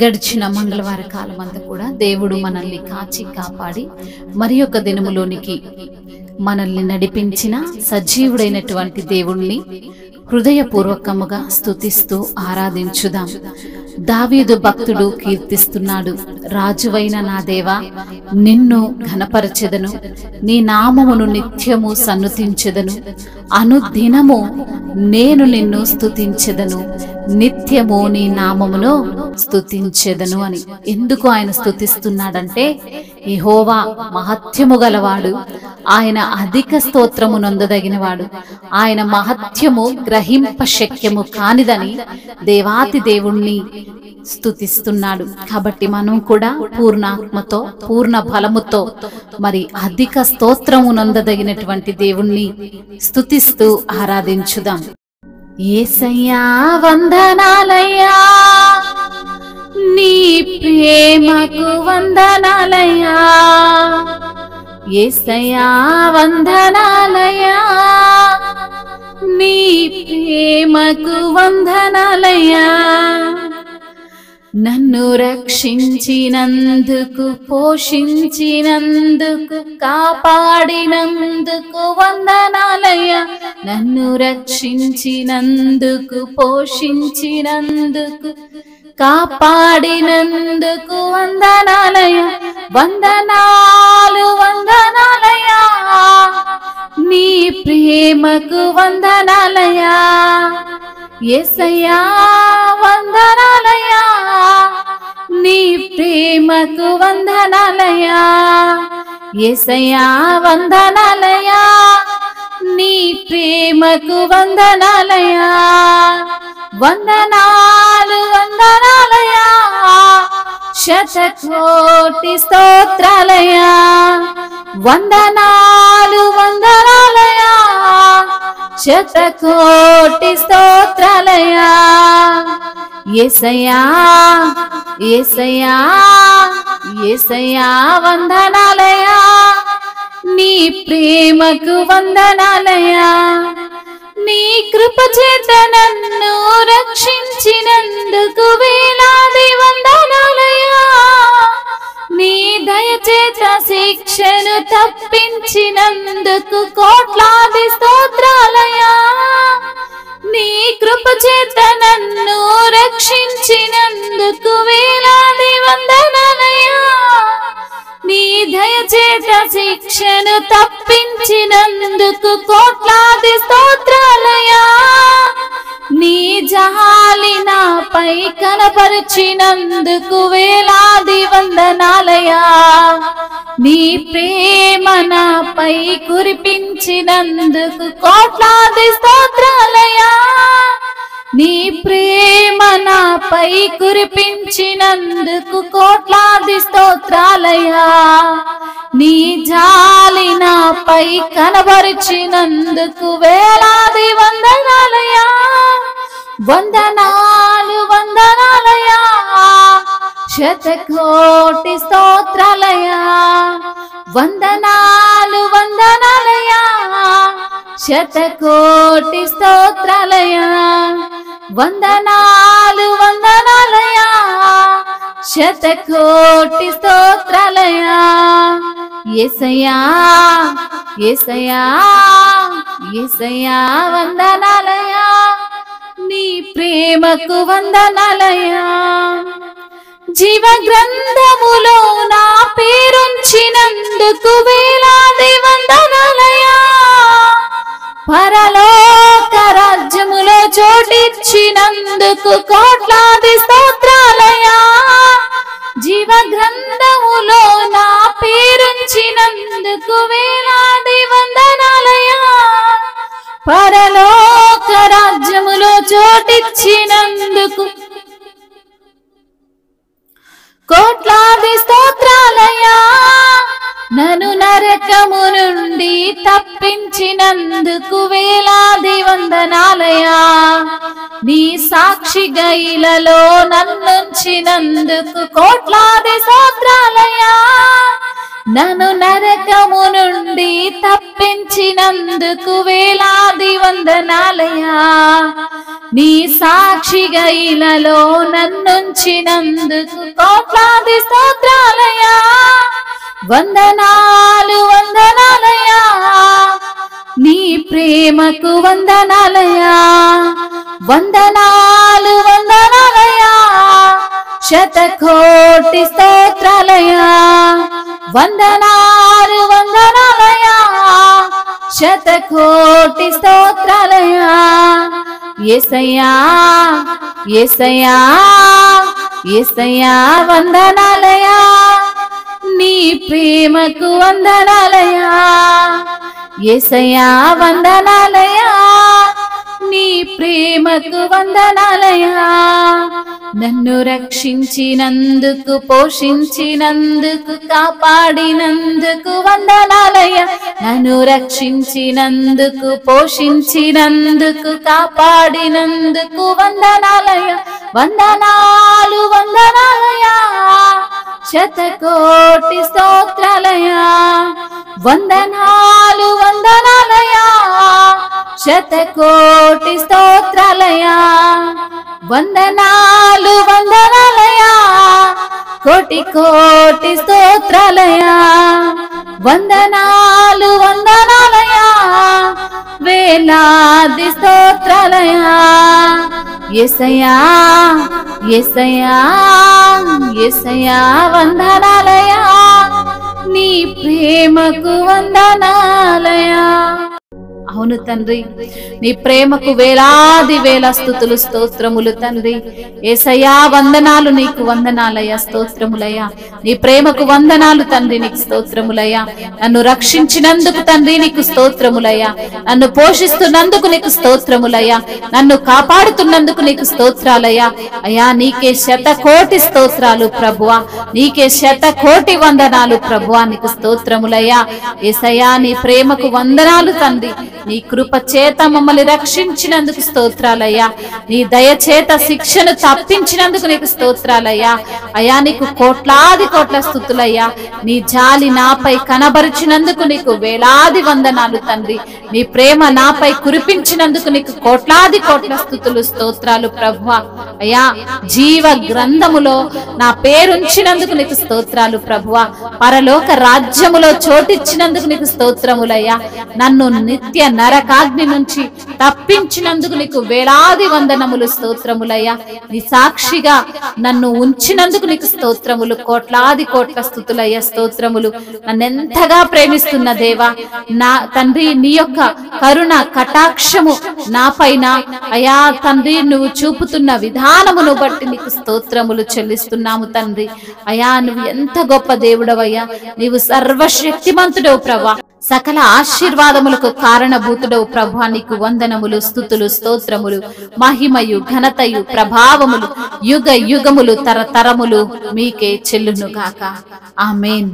గడిచిన మంగళవార కాలం అంతా కూడా దేవుడు మనల్ని కాచి కాపాడి మరి ఒక దినములోనికి మనల్ని నడిపించిన సజీవుడైనటువంటి దేవుణ్ణి హృదయపూర్వకముగా స్తుతిస్తూ ఆరాధించుదాం. దావీదు భక్తుడు కీర్తిస్తున్నాడు, రాజువైన నా దేవా, నిన్ను ఘనపరచెదను, నీ నామమును నిత్యము సన్నుతించెదను, అనుదినము నేను నిన్ను స్తుతించెదను, నిత్యము నీ నామమును స్తుతించెదను అని. ఎందుకు ఆయన స్తుతిస్తున్నాడంటే యెహోవా మహత్యము గలవాడు, ఆయన అధిక స్తోత్రము నొందదగినవాడు, ఆయన మహత్యము గ్రహింప శక్యము కానిదని దేవాతి దేవుణ్ణి స్తుతిస్తున్నాడు. కాబట్టి మనం కూడా పూర్ణాత్మతో పూర్ణ బలముతో మరి అధిక స్తోత్రము నొందదగినటువంటి దేవుణ్ణి స్తుతిస్తూ ఆరాధించుదాం. యేసయ్యా వందనాలయ్యా, నీ ప్రేమకు వందనాలయ్యా, యేసయ్యా వందనాలయ్యా, నీ ప్రేమకు వందనాలయ్యా. నన్ను రక్షించినందుకు, పోషించినందుకు, కాపాడినందుకు వందనాలయ్యా. నన్ను రక్షించినందుకు, పోషించినందుకు, కాపాడినందుకు వందనాలయ్యా. వందనాలు వందనాలయ్యా, నీ ప్రేమకు వందనాలయ్యా. యేసయ్యా వందనాలయ్యా, నీ ప్రేమకు వందనాలయ్యా. యేసయ్యా వందనాలయ్యా, నీ ప్రేమకు వందనాలయ్యా. వందనాలు వందనాలయ్యా, శతకోటి స్తోత్రాలయ్యా. వందనాలు వందనాలయ్యా, శతకోటి స్తోత్రాలయ్యా. యేసయ్యా యేసయ్యా యేసయ్యా వందనాలయ్యా, నీ ప్రేమకు వందనాలయ్యా. నీ కృప చేత నన్ను రక్షించినందుకు వేలాది వందనాలయ్యా. నీ దయచేత శిక్షను తప్పించినందుకు కోట్లాది స్తోత్రాలయ్యా. నీ కృప చేత నన్ను రక్షించినందుకు వేలాది వందనాలయ్యా. నీ దయచేత శిక్షను తప్పించినందుకు కోట్లాది స్తోత్రాలయ్యా. నీ జాలి నాపై కనపరిచినందుకు వేలాది వందనాలయ్యా. నీ ప్రేమ నాపై కురిపించినందుకు కోట్లాది స్తోత్రాలయ్యా. నీ ప్రేమ నాపై కురిపించినందుకు కోట్లాది స్తోత్రాలయ్యా. నీ జాలి నాపై కనబరిచినందుకు వేలాది వందనాలయ్యా. వందనాలు వందనాలయ్యా, శతకోటి స్తోత్రాలయ్యా. వందనాలు వందనాలయ్యా, శతకోటి స్తోత్రాలయ్యా. వందనాలు వందనాలయ్యా, శతకోటి స్తోత్రాలయ్యా. యేసయ్యా యేసయ్యా యేసయ్యా వందనాలయ్యా, నీ ప్రేమకు వందనాలయ్యా. జీవ గ్రంథములో నా పేరుంచినందుకు వేలాది వందనాలయ్యా. పరలోక రాజ్యములో చోటిచ్చినందుకు కోట్లాది స్తోత్రాలయ్యా. జీవ గ్రంథములో నా పేరుంచినందుకు వేలాది వందనాలయ్యా. పరలోక రాజ్యములో చోటిచ్చినందుకు కోట్లాది స్తోత్రాలయ్యా. నన్ను నరకము నుండి తప్పించినందుకు వేలాది వందనాలయ్యా. నీ సాక్షిగా ఇలలో నన్నుంచినందుకు కోట్లాది స్తోత్రాలయ్యా. నన్ను నరకము నుండి తప్పించినందుకు వేలాది వందనాలయా. నీ సాక్షిగా ఇలలో నన్నుంచినందుకు కోట్లాది స్తోత్రాలయా. వందనాలు వందనాలయా, నీ ప్రేమకు వందనాలయా. వందనాలు వందనాలయా, శతకోటి స్తోత్రాలయా. వందనాలు వందనాలయా, శతకోటి స్తోత్రాలయా. యేసయ్యా యేసయ్యా యేసయ్యా వందనాలయా, నీ ప్రేమకు వందనాలయా. యేసయ్యా వందనాలయా, నీ ప్రేమకు వందనాలయా. నన్ను రక్షించినందుకు, పోషించినందుకు, కాపాడినందుకు వందనాలయ్యా. నన్ను రక్షించినందుకు, పోషించినందుకు, కాపాడినందుకు వందనాలయ్యా. వందనాలు వందనాలయ్యా, శతకోటి స్తోత్రాలయ్యా. వందనాలు వందనాలయ్యా, శతకోటి స్తోత్రాలయ్యా. వందనాలు వందనాలయ్యా, కోటి కోటి స్తోత్రాలయ్యా. వందనాలు వందనాలయ్యా, వేలాది స్తోత్రాలయ్యా. యేసయ్యా యేసయ్యా యేసయ్యా వందనాలయ్యా, నీ ప్రేమకు వందనాలయ్యా. అవును తండ్రి, నీ ప్రేమకు వేలాది వేల స్తుతులు, స్తోత్రములు తండ్రి. యేసయ్యా వందనాలు, నీకు వందనాలయ్యా, స్తోత్రములయ్యా. నీ ప్రేమకు వందనాలు తండ్రి, నీకు స్తోత్రములయ్యా. నన్ను రక్షించినందుకు తండ్రి నీకు స్తోత్రములయ్యా. నన్ను పోషిస్తున్నందుకు నీకు స్తోత్రములయ్యా. నన్ను కాపాడుతున్నందుకు నీకు స్తోత్రాలయ్యా. అయ్యా నీకే శతకోటి స్తోత్రాలు ప్రభువా, నీకే శతకోటి వందనాలు ప్రభువా, నీకు స్తోత్రములయ్యా. యేసయ్యా నీ ప్రేమకు వందనాలు తండ్రి. నీ కృప చేత మమ్మల్ని రక్షించినందుకు స్తోత్రాలయ్యా. నీ దయ చేత శిక్షను తప్పించినందుకు నీకు స్తోత్రాలయ్యా. అయ్యా నీకు కోట్లాది కోట్ల స్తుతులయ్యా. నీ జాలి నాపై కనబరిచినందుకు నీకు వేలాది వందనాలు తండ్రి. నీ ప్రేమ నాపై కురిపించినందుకు నీకు కోట్లాది కోట్ల స్తుతులు, స్తోత్రాలు ప్రభువా. అయ్యా జీవ గ్రంథములో నా పేరుంచినందుకు నీకు స్తోత్రాలు ప్రభువా. పరలోక రాజ్యములో చోటిచ్చినందుకు నీకు స్తోత్రములయ్యా. నన్ను నిత్య నరకాగ్ని నుంచి తప్పించినందుకు నీకు వేలాది వందనములు, స్తోత్రములయ్యా. నీ సాక్షిగా నన్ను ఉంచినందుకు నీకు స్తోత్రములు, కోట్లాది కోట్ల స్తుతులయ్యా, స్తోత్రములు. నన్నెంతగా ప్రేమిస్తున్న దేవా నా తండ్రి, నీ యొక్క కరుణ కటాక్షము నా పైన అయా తండ్రి నువ్వు చూపుతున్న విధానమును బట్టి నీకు స్తోత్రములు చెల్లిస్తున్నాము తండ్రి. అయా నువ్వు ఎంత గొప్ప దేవుడవయ్యా. నీవు సర్వశక్తిమంతుడవు ప్రభా, సకల ఆశీర్వాదములకు కారణభూతుడవు ప్రభువా. నీకు వందనములు, స్తుతులు, స్తోత్రములు, మహిమయు ఘనతయు ప్రభావములు యుగ యుగములు తరతరములు మీకే చెల్లును గాక. ఆమేన్.